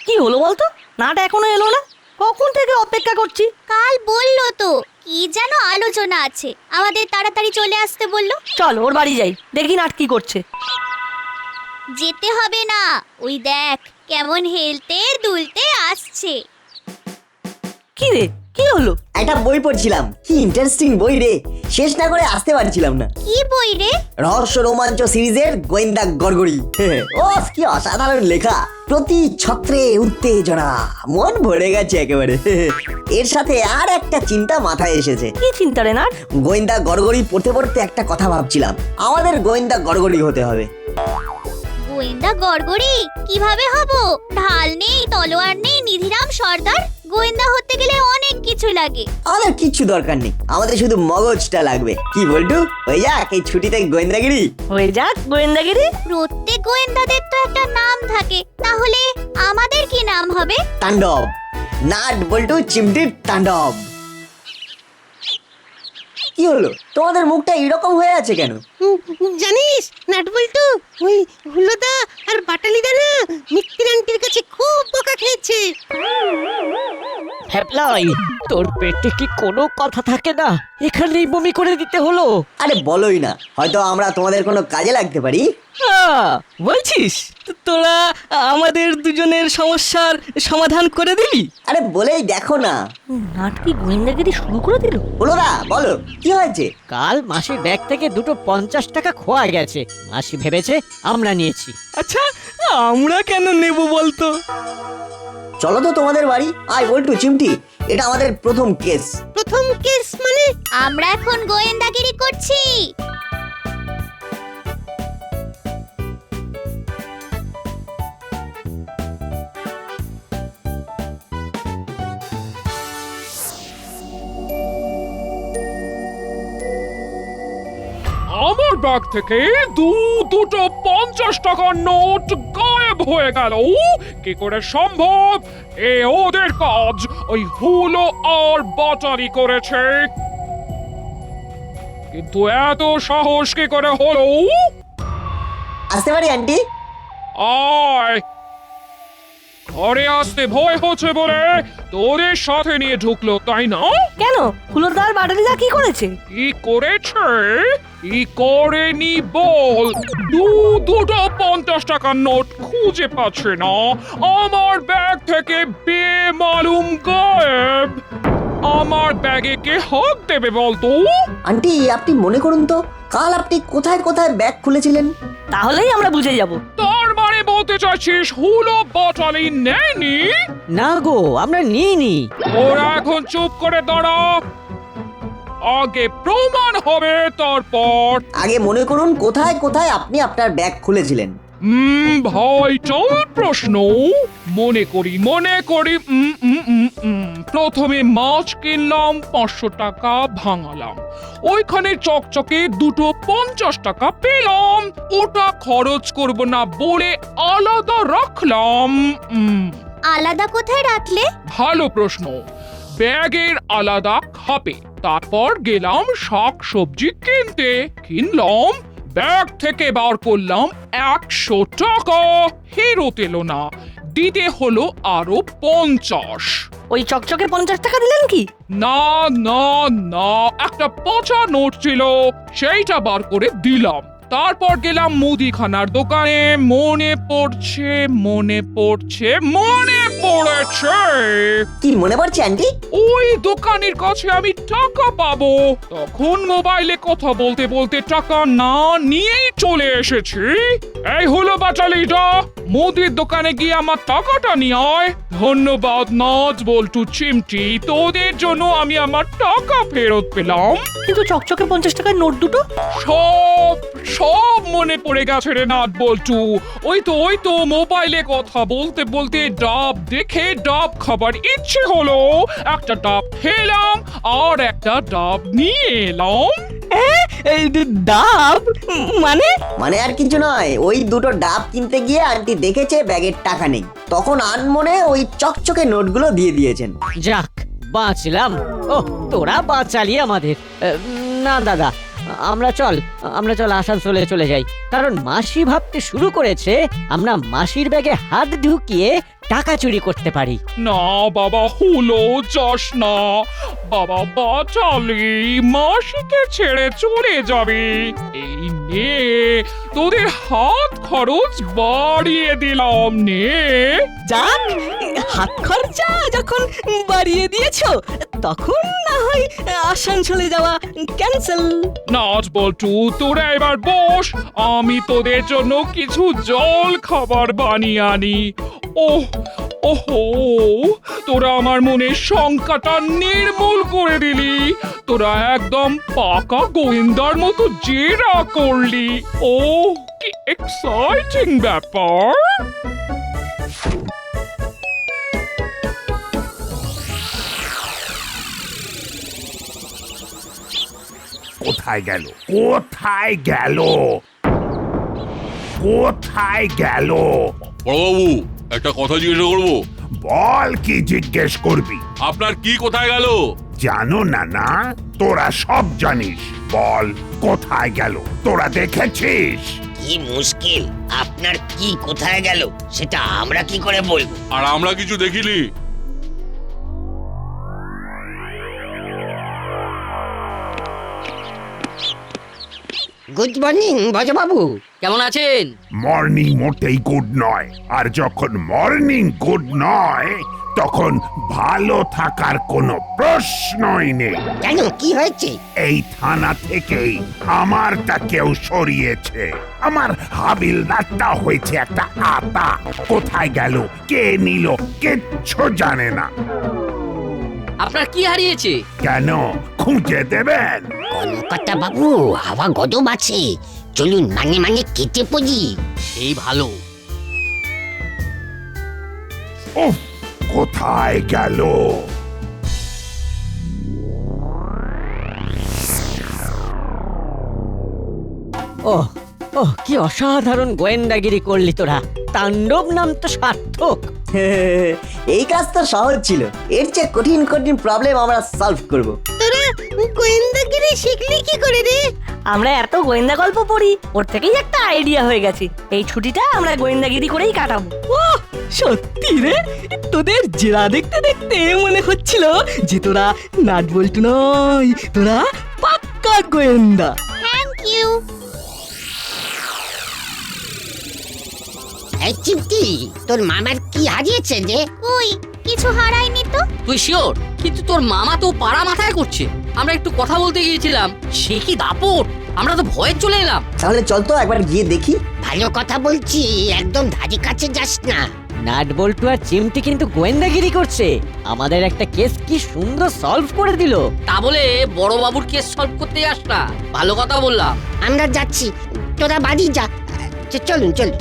কি হলো বলতো? নাট এখনো এলো না, কখন থেকে অপেক্ষা করছি। কাল বললো তো কি যেন আলোচনা আছে, আমাদের তাড়াতাড়ি চলে আসতে বললো। চল ওর বাড়ি যাই, দেখি নাট কি করছে। যেতে হবে না, ওই দেখ কেমন হেলতে দুলতে আসছে। কি রে, কি হলো? একটা বই পড়ছিলাম, কি ইন্টারেস্টিং বই রে, শেষ না করে আসতে পারছিলাম না। কি বই রে? রহস্য রোমাঞ্চ সিরিজের গোয়েন্দা গড়গড়ি। ও কি অসাধারণ লেখা, প্রতি ছত্রে উত্তেজনা, মন ভরে গেছে একেবারে। এর সাথে আর একটা চিন্তা মাথায় এসেছে। কি চিন্তা রে নাট? গোয়েন্দা গড়গড়ি পড়তে পড়তে একটা কথা ভাবছিলাম, আমাদের গোয়েন্দা গড়গড়ি হতে হবে। গোয়েন্দা গড়গড়ি কিভাবে হব? ঢাল নেই, তলোয়ার নেই, নিধিরাম সর্দার। গোয়েন্দা হতে গেলে অনেক কিছু লাগে। আমাদের কিচ্ছু দরকার নেই, আমাদের শুধু মগজটা লাগবে। কি বলটু, হয়ে যাক এই ছুটিতে গোয়েন্দাগিরি। হয়ে যাক গোয়েন্দাগিরি। প্রত্যেক গোয়েন্দাদের তো একটা নাম থাকে, তাহলে আমাদের কি নাম হবে? তাণ্ডব, নাট বল্টু চিমটির তাণ্ডব। কি হলো, তোমাদের মুখটা এরকম হয়ে আছে কেন? জানিস নাটবল্টু, ওই হুলোদা আর বাটালিদা না মিত্তির আন্টির কাছে খুব বকা খেয়েছে। হ্যাপলাই, তোর পেটে কি কোনো কথা থাকে না? এখানেই বমি করে দিতে হলো। আরে বলোই না, হয়তো আমরা তোমাদের কোনো কাজে লাগতে পারি। বলছিস তোরা আমাদের দুজনের সমস্যার সমাধান করে দিবি? আরে বলেই দেখো না। নাট কি গোয়েন্দাগিরি শুরু করে দিল? হলো না, বলো কি হয়েছে? কাল মাসির ব্যাগ থেকে দুটো 50 টাকা খোয়া গেছে। মাসি ভেবেছে আমরা নিয়েছি। আচ্ছা, আমরা কেন নেব বলতো? চলো তো তোমাদের বাড়ি। আয় বল্টু চিমটি, এটা আমাদের প্রথম কেস। প্রথম কেস মানে? আমরা এখন গোয়েন্দাগিরি করছি। আমার ব্যাগ থেকে দুটো 50 টাকার নোট গায়েব হয়ে গেল। কি করে সম্ভব? এ ওদের কাজ, ওই হুলো আর বাটালি করেছে। কিন্তু এত সাহস কি করে হলো? আসতে পারি আন্টি? আয়, ঘরে আসতে ভয় হচ্ছে বলে তোদের সাথে নিয়ে ঢুকলো, তাই না? কেন, হুলোদার বাটালিদা কি করেছে? কি করেছে? কি করেনি বল? দুটো 50 টাকার নোট খুঁজে পাচ্ছে না, আমার ব্যাগ থেকে বেমালুম গায়েব। আমার ব্যাগে কে হাত দেবে বলতো? আন্টি আপনি মনে করুন তো, কাল আপনি কোথায় কোথায় ব্যাগ খুলেছিলেন? তাহলেই আমরা বুঝে যাব। তার মানে বলতে চাইছিস হুলো বাটালি নেয়নি? না গো, আমরা নিইনি। ওরা এখন চুপ করে দাঁড়া, আগে প্রমাণ হবে তারপর। আগে মনে করুন কোথায় কোথায় আপনি আপনার ব্যাগ খুলেছিলেন। ভাইটাল প্রশ্ন। মনে করি প্রথমে মাছ কিনলাম, 500 টাকা ভাঙালাম, ওইখানে চকচকে দুটো 50 টাকা পেলাম, ওটা খরচ করব না বলে আলাদা রাখলাম। আলাদা কোথায় রাখলে? ভালো প্রশ্ন। ব্যাগের আলাদা খাপে। তারপর গেলাম শাক সবজি কিনতে, কিনলাম, ব্যাগ থেকে বার করলাম 100 টাকা, ফেরত এলো না, দিতে হলো আরো 50। ওই চকচকে 50 টাকা দিলেন কি? না না না, একটা পচা নোট ছিল, সেইটা বার করে দিলাম। তারপর গেলাম মুদিখানার দোকানে, মনে পড়ছে কি মনে পড়ছে আন্টি? ওই দোকানের কাছে আমি টাকা পাবো, তখন মোবাইলে কথা বলতে বলতে টাকা না নিয়েই চলে এসেছি। এই হলো বাটালিটা, মুদির দোকানে গিয়ে আমার টাকাটা নিয়ে আয়। ধন্যবাদ নাট বল্টু চিমটি, তোদের জন্য আমি আমার টাকা ফেরত পেলাম। কিন্তু চকচকে 50 টাকার নোট দুটো? সব মনে পড়ে গেছে রে নাট বল্টু। ওই তো মোবাইলে কথা বলতে বলতে ডাব দেখে ডাব খাবার ইচ্ছে হলো, একটা ডাব খেলাম আর একটা ডাব নিয়ে এলাম। এই ডাব মানে? মানে আর কিছু নয়, ওই দুটো ডাব কিনতে গিয়ে আন্টি দেখেছে ব্যাগের টাকা নেই, তখন আনমনে ওই চকচকে নোটগুলো দিয়ে দিয়েছেন। যাক, বাঁচলাম। ও, তোরা বাঁচালি আমাদের। না দাদা, আমরা চল আসানসোলে চলে যাই, কারণ মাসি ভাবতে শুরু করেছে আমরা মাসির ব্যাগে হাত ঢুকিয়ে টাকা চুরি করতে পারি। না বাবা, হলো যাস না বাবা, বাঁচালি মাসিকে ছেড়ে চলে যাবে। এই নে তোদের হাত খরচ বাড়িয়ে দিলাম, নে। যাক, হাত খরচা যখন বাড়িয়ে দিয়েছো তখন না হয় আসানসোলে যাওয়া ক্যান্সেল। নাচ বল্টু, তোরা এবার বস, আমি তোদের জন্য কিছু জল খাবার বানিয়ে আনি। ওহো, তোরা আমার মনের শঙ্কাটা নির্মূল করে দিলি। তোরা একদম পাকা গোয়েন্দার মতো জেরা করলি। ও কি এক্সাইটিং ব্যাপার। কোথায় গেল, কোথায় গেল, কোথায় গেল? বড়বাবু, একটা কথা জিজ্ঞেস করবো? বল, কি জিজ্ঞেস করবি? আপনার কি কোথায় গেল? জানো না? না, তোরা সব জানিস। বল, কোথায় গেল? তোরা দেখেছিস? কি মুশকিল, আপনার কি কোথায় গেল সেটা আমরা কি করে বলবো? আর আমরা কিছু দেখিনি। গুড মর্নিং ভজবাবু, কেমন আছেন? মর্নিং মোটেই গুড নয়, আর যখন মর্নিং গুড নয় তখন ভালো থাকার কোনো প্রশ্নই নেই। কেন, কি হয়েছে? এই থানা থেকেই আমারটা কেউ সরিয়েছে। আমার হাবিলদারটা হয়েছে একটা আতা। কোথায় গেল, কে নিল, কিচ্ছু জানে না। আপনার কি হারিয়েছে? কেন, খুঁজে দেবেন? কলকাতা বাবু, হাওয়া গদম আছে, চলুন মানে মানে কেটে পড়ি। এই ভালো। উফ, কোথায় গেল? ওহ, কি অসাধারণ গোয়েন্দাগিরি করলি তোরা। তাণ্ডব নাম তো সার্থক। এই কাজ তো সহজ ছিল, এর চেয়ে কঠিন কঠিন প্রবলেম আমরা সলভ করব। তোরা গোয়েন্দাগিরি শিখলি কি করে রে? আমরা এত গোয়েন্দা গল্প পড়ি, ওর থেকেই একটা আইডিয়া হয়ে গেছে। এই ছুটিটা আমরা গোয়েন্দাগিরি করেই কাটাবো। ওহ, সত্যি রে, তোদের জেরা দেখতে দেখতে মনে হচ্ছিল যে তোরা নাট বল্টু নয়, তোরা পাক্কা গোয়েন্দা। Thank you. এই চিমটি, তোর মামার কি হারিয়েছে রে? কই, কিছু হারায়নি তো। তুই শিওর? কিন্তু তোর মামা তো পাড়া মাথায় করছে। আমরা একটু কথা বলতে গিয়েছিলাম, সে কি দাপট, আমরা তো ভয়ে চলে এলাম। তাহলে চল তো একবার গিয়ে দেখি। ভালো কথা বলছি, একদম ধারে কাছে যাস না। নাট বল্টু আর চিমটি কিন্তু গোয়েন্দাগিরি করছে। আমাদের একটা কেস কি সুন্দর সলভ করে দিল। তা বলে বড় বাবুর কেস সলভ করতে যাস না, ভালো কথা বললাম। আমরা যাচ্ছি, তোরা বাড়ি যা। চলুন চলুন।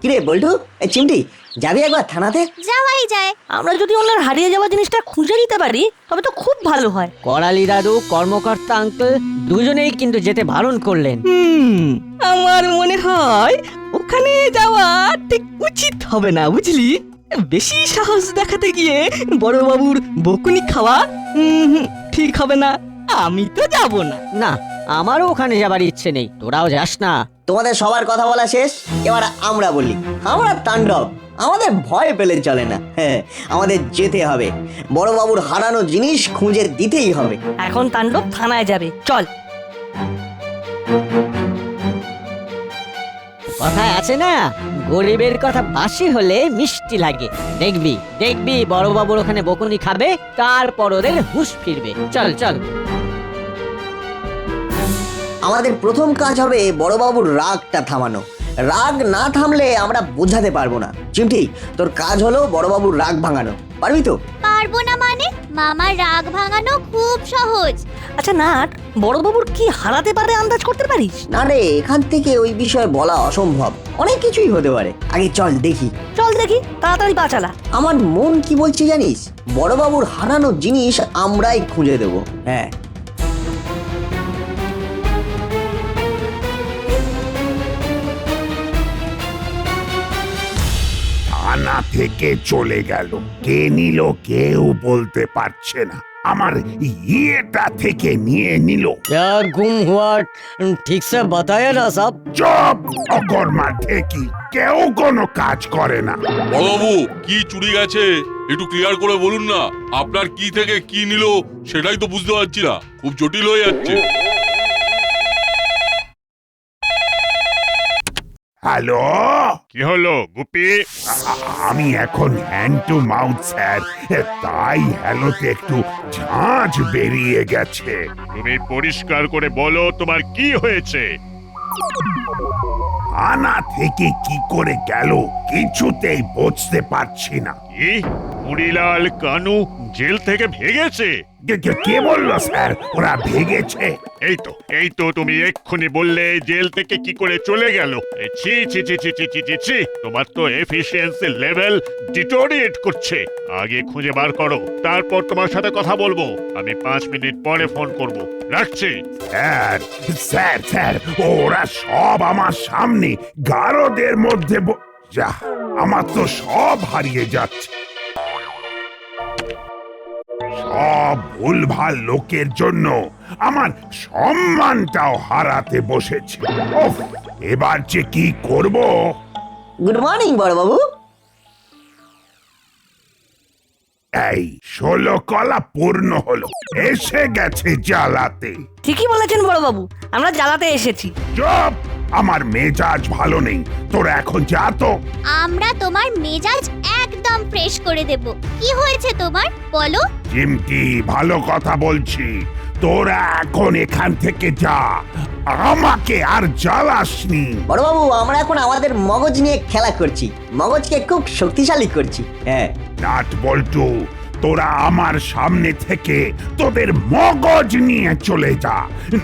কিরে বল্টু, এই চিমটি, যাবি একবার থানাতে? যাওয়াই যায়। আমরা যদি ওনার হারিয়ে যাওয়া জিনিসটা খুঁজে নিতে পারি তবে তো খুব ভালো হয়। করালি দাদু, কর্মকর্তা আঙ্কেল দুজনেই কিন্তু যেতে বারণ করলেন। আমার মনে হয় ওখানে যাওয়া ঠিক উচিত হবে না, বুঝলি? বেশি সাহস দেখাতে গিয়ে বড়বাবুর বকুনি খাওয়া ঠিক হবে না। আমি তো যাব না। না, আমারও ওখানে যাবার ইচ্ছে নেই, তোরাও যাস না। তোমাদের সবার কথা বলা শেষ, এবার আমরা বলি। আমরা তাণ্ডব, আমাদের ভয় পেলে চলে না। হ্যাঁ, আমাদের যেতে হবে, বড়বাবুর হারানো জিনিস খুঁজে দিতেই হবে। এখন তাণ্ডব থানায় যাবে, চল। কথায় আছে না, গরিবের কথা বাসি হলে মিষ্টি লাগে। দেখবি দেখবি বড়বাবুর ওখানে বকুনি খাবে, তারপর ওদের হুঁশ ফিরবে। চল চল। আমাদের প্রথম কাজ হবে বড়বাবুর রাগটা থামানো। রাগ না থামলে আমরা বোঝাতে পারবো না। চিমটি, তোর কাজ হলো বড়বাবুর রাগ ভাঙানো। পারবি তো? পারবো না মানে? মামার রাগ ভাঙানো খুব সহজ। আচ্ছা নাট, বড়বাবুর কি হারাতে পারে আন্দাজ করতে পারিস? না রে, এখান থেকে ওই বিষয়ে বলা অসম্ভব, অনেক কিছুই হতে পারে। আগে চল দেখি। চল দেখি, তাড়াতাড়ি পা চালা। আমার মন কি বলছে জানিস? বড়বাবুর হারানো জিনিস আমরাই খুঁজে দেবো। হ্যাঁ, আনা থেকে চলে গেল। কে নিল কেউ বলতে পারছে না। আমার ইয়েটা থেকে নিয়ে নিল। क्या गुम हुआ ठीक से बताया ना साहब। চুপ! অকর্মা ঠেকি, কেউ কোনো কাজ করে না। বড়বাবু কি চুরি গেছে একটু ক্লিয়ার করে বলুন না। আপনার কি থেকে কি নিল সেটাই তো বুঝতে পারছি না, খুব জটিল হয়ে যাচ্ছে। হ্যালো, কি হলো গুপি? আমি এখন হ্যান্ড টু মাউথ স্যার, তাই হ্যালোতে একটু ঝাঁঝ বেরিয়ে গেছে। তুমি পরিষ্কার করে বলো তোমার কি হয়েছে। আনা থেকে কি করে গেল কিছুতেই বুঝতে পারছি না। কি মুড়িলাল কানু জেল থেকে ভেগেছে? কে বললো স্যার ওরা ভেগেছে? এই তো তুমি এক্ষুনি বললে জেল থেকে কি করে চলে গেল। ছি ছি ছি ছি ছি ছি ছি ছি, তোমার তো এফিসিয়েন্সি লেভেল ডিটোরিয়েট করছে। আগে খুঁজে বার করো, তারপর তোমার সাথে কথা বলবো। আমি 5 মিনিট পরে ফোন করব, রাখছি। স্যার স্যার স্যার, ওরা সব আমার সামনে গারদের মধ্যে যা, আমার তো সব হারিয়ে যাচ্ছে। সব ভুলভাল লোকের জন্য আমার সম্মানটাও হারাতে বসেছে। ওফ, এবার যে কি করব। গুড মর্নিং বড়বাবু। এই 16 কলা পূর্ণ হলো, এসে গেছে জ্বালাতে। ঠিকই বলেছেন বড়বাবু, আমরা জ্বালাতে এসেছি। চুপ! আমার মেজাজ ভালো নেই, তোরা এখন যা তো। আমরা তোমার মেজাজ একদম ফ্রেশ করে দেব। কি হয়েছে তোমার বলো? চিমটি, ভালো কথা বলছি, তোরা এখন এখান থেকে যা, আমাকে আর জ্বালাসনি। বড়বাবু, আমরা এখন আমাদের মগজ নিয়ে খেলা করছি, মগজকে খুব শক্তিশালী করছি। হ্যাঁ নাট বল্টু, তোরা আমার সামনে থেকে তোদের মগজ নিয়ে চলে যা,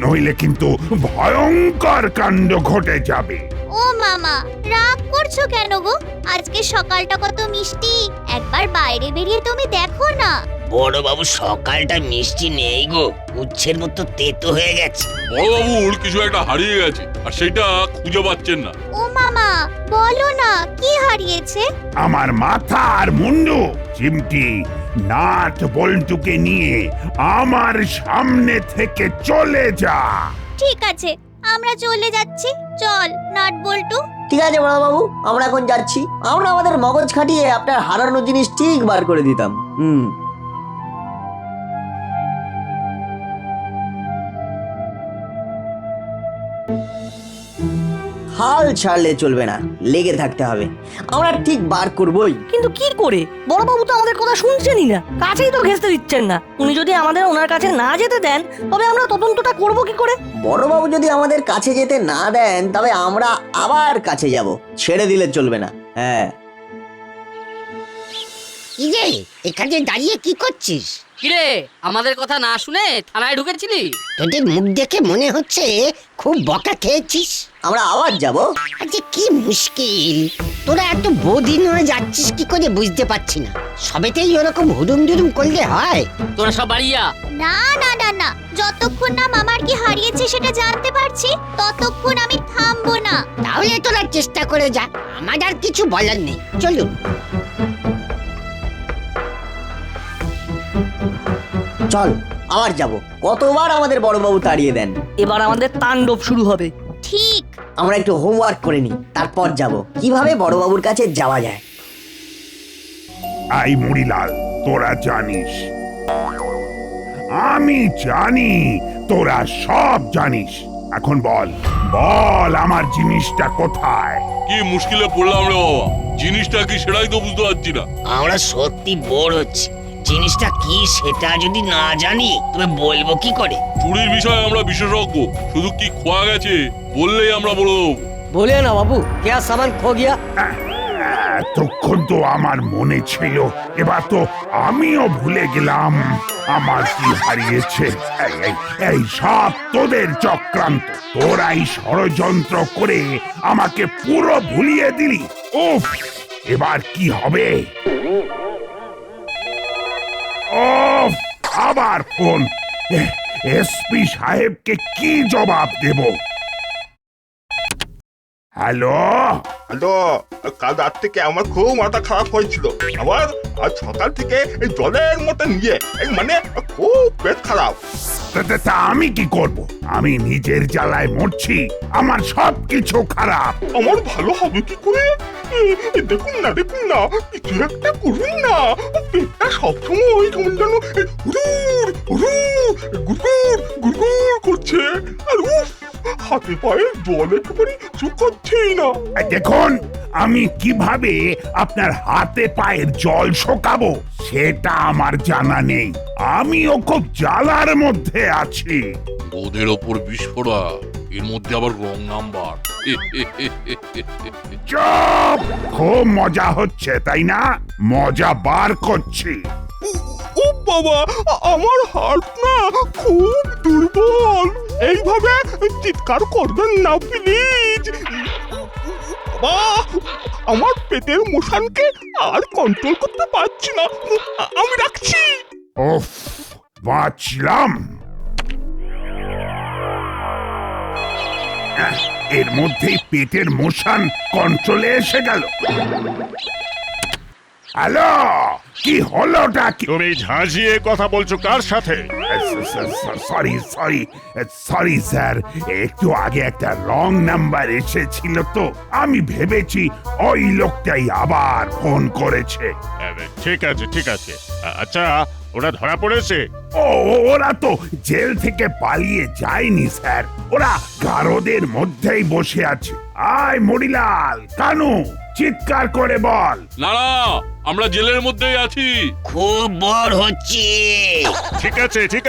নইলে কিন্তু ভয়ঙ্কর কাণ্ড ঘটে যাবে। ও মামা, রাগ করছো কেন গো? আজকে সকালটা কত মিষ্টি, একবার বাইরে বেরিয়ে তুমি দেখো না। বড়বাবু সকালটা মিষ্টি নেই গো, উচ্ছের মতো তেতো হয়ে গেছে। বড়বাবুর কিছু একটা হারিয়ে গেছে আর সেটা খুঁজে পাচ্ছেন না। ও মামা, বলো না কি হারিয়েছে? আমার মাথা আর মুন্ডু। চিমটি, নাট বল্টুকে নিয়ে আমার সামনে থেকে চলে যা। ঠিক আছে, আমরা চলে যাচ্ছি। চল নাট বল্টু। ঠিক আছে বড়বাবু, আমরা এখন যাচ্ছি। আমরা আমাদের মগজ খাটিয়ে আপনার হারানো জিনিস ঠিক বার করে দিতাম। হাল ছাড়লে চলবে না, লেগে থাকতে হবে। আমরা ঠিক বার করবই। কিন্তু কি করে? বড়বাবু তো আমাদের কথা শুনছেনই না, কাছেই তো ঘেঁচতে দিচ্ছেন না। উনি যদি আমাদের ওনার কাছে না যেতে দেন তবে আমরা তদন্তটা করব কি করে? বড়বাবু যদি আমাদের কাছে যেতে না দেন তবে আমরা আবার কাছে যাব, ছেড়ে দিলে চলবে না। হ্যাঁ। কি রে, এখানে দাঁড়িয়ে কি করছিস? কিরে, আমাদের কথা না শুনে থানায় ঢুকেছিলি? তোদের মুখ দেখে মনে হচ্ছে খুব বকা খেয়েছিস। আমরা আবার যাব। আচ্ছা কি মুশকিল, তোরা এত বদিন হয়ে যাচ্ছিস কি করে বুঝতে পারছি না। সবেতেই ওরকম হুদুম দুদুম করলে হয়? তোরা সব বাড়িয়া। না না না না, যতক্ষণ না মামার কি হারিয়েছে সেটা জানতে পারছি ততক্ষণ আমি থামবো না। তাহলে তোরা চেষ্টা করে যা, আমার আর কিছু বলার নেই। চলুন। চল আবার যাব। কতবার আমাদের বড়বাবু তাড়িয়ে দেন। এবার আমাদের তাণ্ডব শুরু হবে। ঠিক। আমরা একটু হোমওয়ার্ক করে নিই, তারপর যাব কিভাবে বড়বাবুর কাছে যাওয়া যায়। আই মুড়িলাল, তোরা জানিস, আমি জানি তোরা সব জানিস। এখন বল বল আমার জিনিসটা কোথায়? কি মুশকিলে পড়লাম রে বাবা, জিনিসটা কি সেটাই তো বুঝতে পারছি না। আমরা সত্যি বোর হচ্ছি, জিনিসটা কি সেটা যদি না জানি তবে বলবো কি করে? চুরির বিষয়ে আমরা বিশেষজ্ঞ, শুধু কি খোয়া গেছে বললেই আমরা বলে দেবো। बोलिए ना बाबू, क्या सामान खो गया? এতক্ষণ তো আমার মনে ছিল, এবার তো আমিও ভুলে গেলাম আমার কি হারিয়েছে। এই সব তোদের চক্রান্ত, তোরাই ষড়যন্ত্র করে আমাকে পুরো ভুলিয়ে দিলি। উফ, এবার কি হবে? উফ, আবার ফোন। এসপি সাহেবকে কি জবাব দেব? হ্যালো, হ্যালো, কাল রাত থেকে আমার খুব মাথা খারাপ হয়েছিল। আবার আজ সকাল থেকে এই জলের মতো নিয়ে মানে খুব পেট খারাপ। তা আমি কি করব? আমি নিজের জ্বালায় মরছি, আমার সব কিছু খারাপ। আমার ভালো হবে কি করে? দেখুন না কিছু একটা করুন না। পেটটা সবসময় কেমন যেন হুড়ুর হুড়ুর গুড়গুড় গুড়গুড় করছে। আর উফ, হাতে পায়ে জল একেবারে শুকাচ্ছেই না। দেখুন, আমি কিভাবে আপনার হাতে পায়ের জল শোকাবো সেটা আমার জানা নেই। আমিও খুব জ্বালার মধ্যে আছি। ওদের ওপর বিস্ফোরা, এর মধ্যে আবার রং নাম্বার। চুপ! খুব মজা হচ্ছে তাই না? মজা বার করছি। ও বাবা, আমার হার্ট না খুব দুর্বল। এইভাবে চিৎকার করবেন না প্লিজ। বাবা, আমার পেটের মোশনকে আর কন্ট্রোল করতে পারছি না। আমি রাখছি। উফ, বাঁচলাম। এর মধ্যেই পেটের মোশন কন্ট্রোলে এসে গেল। হ্যালো, কি হলোটা কি? তুমি ঝাঁঝিয়ে কথা বলছো কার সাথে? সরি স্যার, একটু আগে একটা রং নাম্বার এসেছিল তো আমি ভেবেছি ওই লোকটাই আবার ফোন করেছে। ঠিক আছে। আচ্ছা, ওরা ধরা পড়েছে? ওরা তো জেল থেকে পালিয়ে যায়নি স্যার, ওরা গারদের মধ্যেই বসে আছে। আয় মরিলাল, কানু, চিৎকার করে বল। না, আমরা জেলের মধ্যেই আছি। খুব বড় হচ্ছে। ঠিক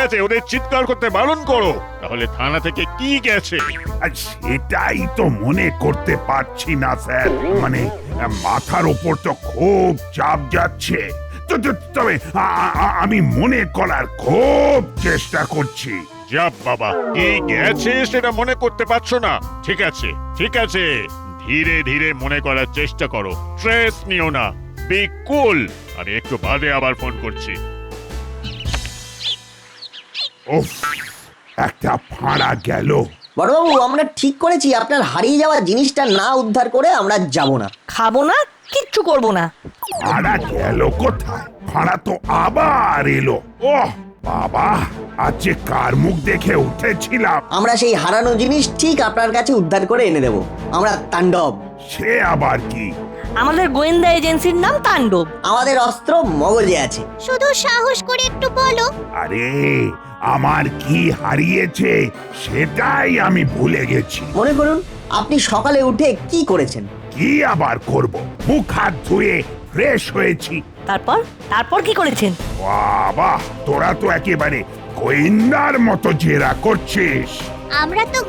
আছে, ওদের চিৎকার করতে বারণ করো। তাহলে থানা থেকে কি গেছে? আর সেটাই তো মনে করতে পারছি না স্যার, মানে মাথার উপর তো খুব চাপ যাচ্ছে। তবে আমি মনে করার খুব চেষ্টা করছি। যাব বাবা, কি গেছে সেটা মনে করতে পারছো না? ঠিক আছে, ধীরে ধীরে মনে করার চেষ্টা করো। স্ট্রেস নিও না, বি কুল। আমি একটু বাদে আবার ফোন করছি। উফ, একটা ফাঁড়া গেল। বড়বাবু, আমরা ঠিক করেছি আপনার হারিয়ে যাওয়া জিনিসটা না উদ্ধার করে আমরা যাব না। খাবো না, কিচ্ছু করবো না। ফাঁড়া গেল কোথায়? ফাঁড়া তো আবার এলো। ওহ বাবা, আজ যে কার মুখ দেখে উঠেছিলাম। আমরা সেই হারানো জিনিস ঠিক আপনার কাছে উদ্ধার করে এনে দেব। আমরা তাণ্ডব। সে আবার কি? আমাদের গোয়েন্দা এজেন্সির নাম তাণ্ডব। আমাদের অস্ত্র মগজে আছে। শুধু সাহস করে একটু বলো। আরে, আমার কি হারিয়েছে সেটাই আমি ভুলে গেছি। মনে করুন, আপনি সকালে উঠে কি করেছেন? কি আবার করব? মুখ হাত ধুয়ে ফ্রেশ হয়েছি। তারপর কি করেছেন? বাবা, তোরা তো একেবারে গোয়েন্দার মতো জেরা করছিস। আমরা তো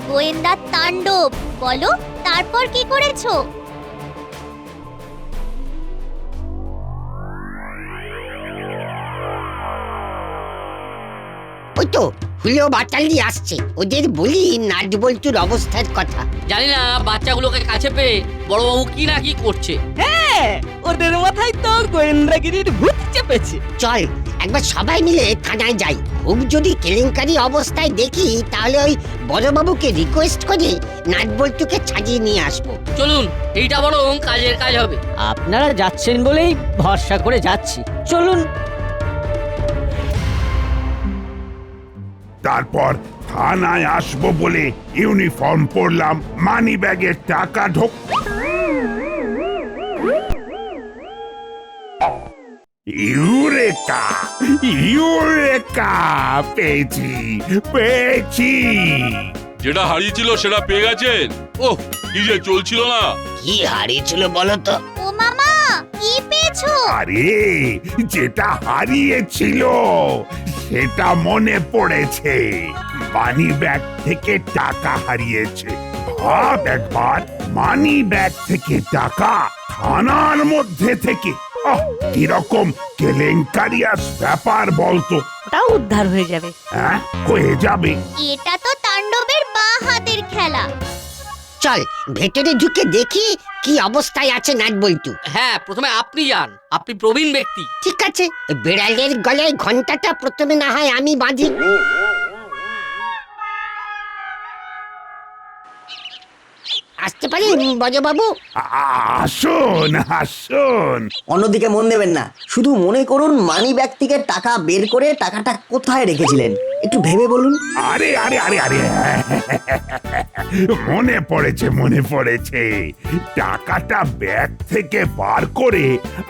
গোয়েন্দা তাণ্ডব। বলো, তারপর কি করেছো? ওই তো হুলো বাটালি আসছে, ওদের বলি নাটবল্টুর অবস্থার কথা। জানি না বাচ্চাগুলোকে কাছে পেয়ে বড়বাবু কি না কি করছে। হ্যাঁ, ওদের মাথায় তো গোয়েন্দাগিরির ভূত চেপেছে। চল একবার সবাই মিলে থানায় যাই। খুব যদি কেলেঙ্কারি অবস্থায় দেখি তাহলে ওই বড়বাবুকে রিকোয়েস্ট করে নাটবল্টুকে ছাড়িয়ে নিয়ে আসবো। চলুন, এইটা বরং কাজের কাজ হবে। আপনারা যাচ্ছেন বলেই ভরসা করে যাচ্ছি, চলুন। তারপর থানায় আসবো বলে ইউনিফর্ম পরলাম, মানি ব্যাগের টাকা ঢোক। ইউরেকা, পেয়েছি। যেটা হারিয়েছিল সেটা পেয়ে গেছেন? ওহ, কি যে চলছিল না। কি হারিয়েছিল বলো তো? ও মামা, কি পেয়েছো? আরে, যেটা হারিয়েছিল সেটা মনে পড়েছে। মানি ব্যাগ থেকে টাকা হারিয়েছে। ভাব একবার, মানি ব্যাগ থেকে টাকা থানার মধ্যে থেকে। কিরকম কেলেঙ্কারিয়াস ব্যাপার বলতো। ওটাও উদ্ধার হয়ে যাবে। হ্যাঁ, হয়ে যাবে। এটা তো তাণ্ডবের বাঁ হাতের খেলা। চল ভেতরে ঢুকে দেখি কি অবস্থায় আছে নাটবল্টু। হ্যাঁ, প্রথমে আপনি যান, আপনি প্রবীণ ব্যক্তি। ঠিক আছে, বেড়ালের গলায় ঘন্টাটা প্রথমে না হয় আমি বাঁধি। আসতে পারি বড়বাবু? আসুন আসুন। অন্যদিকে মন দেবেন না, শুধু মনে করুন মানি ব্যাগ থেকে টাকা বের করে টাকাটা কোথায় রেখেছিলেন একটু ভেবে বলুন। আরে আরে আরে আরে মনে পড়েছে। টাকাটা ব্যাগ থেকে বার করে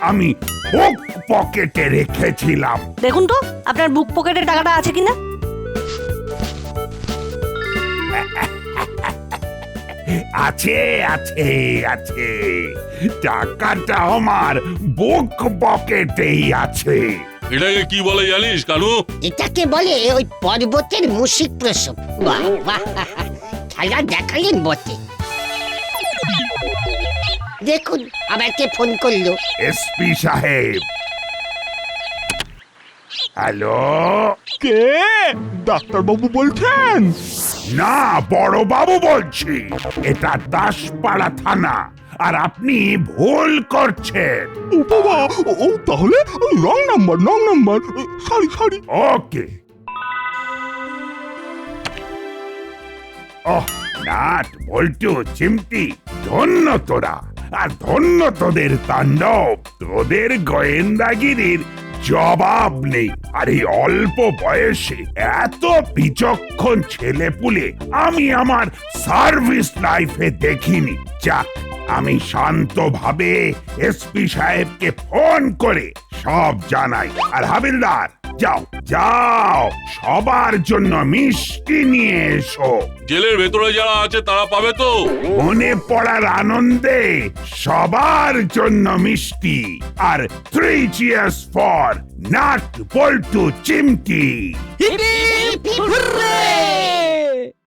আমি বুক পকেটে রেখেছিলাম। দেখুন তো আপনার বুক পকেটের টাকাটা আছে কিনা। আছে আছে আছে, টাকাটা আমার বুক পকেটেই আছে। এটাকে কি বলে জানিস কানু? এটাকে বলে ওই পর্বতের মুশিক প্রসব। বাহ বাহ, খেলা দেখালেন বটে। দেখুন আবার কে ফোন করলো। এসপি সাহেব। হ্যালো, কে? ডাক্তারবাবু বলছেন? না বড় বাবু বলছি। এটা দাসপাড়া থানা, আর আপনি ভুল করছেন। ও বাবা, ও তাহলে রং নাম্বার। সরি। ওকে। ওহ, নাট বল্টু চিমটি, ধন্য তোরা, আর ধন্য তোদের তাণ্ডব। তোদের গোয়েন্দাগিরির জবাব নেই। আর এই অল্প বয়সে এত বিচক্ষণ ছেলেপুলে আমি আমার সার্ভিস লাইফে দেখিনি। যাক, আমি শান্তভাবে এসপি সাহেবকে ফোন করে সব জানাই। আর হাবিলদার, যাও সবার জন্য মিষ্টি নিয়ে এসো। জেলের ভেতরে যারা আছে তারা পাবে তো? মনে পড়ার আনন্দে সবার জন্য মিষ্টি। আর 3 cheers ফর নাট বল্টু চিমটি। Hip hip hurray!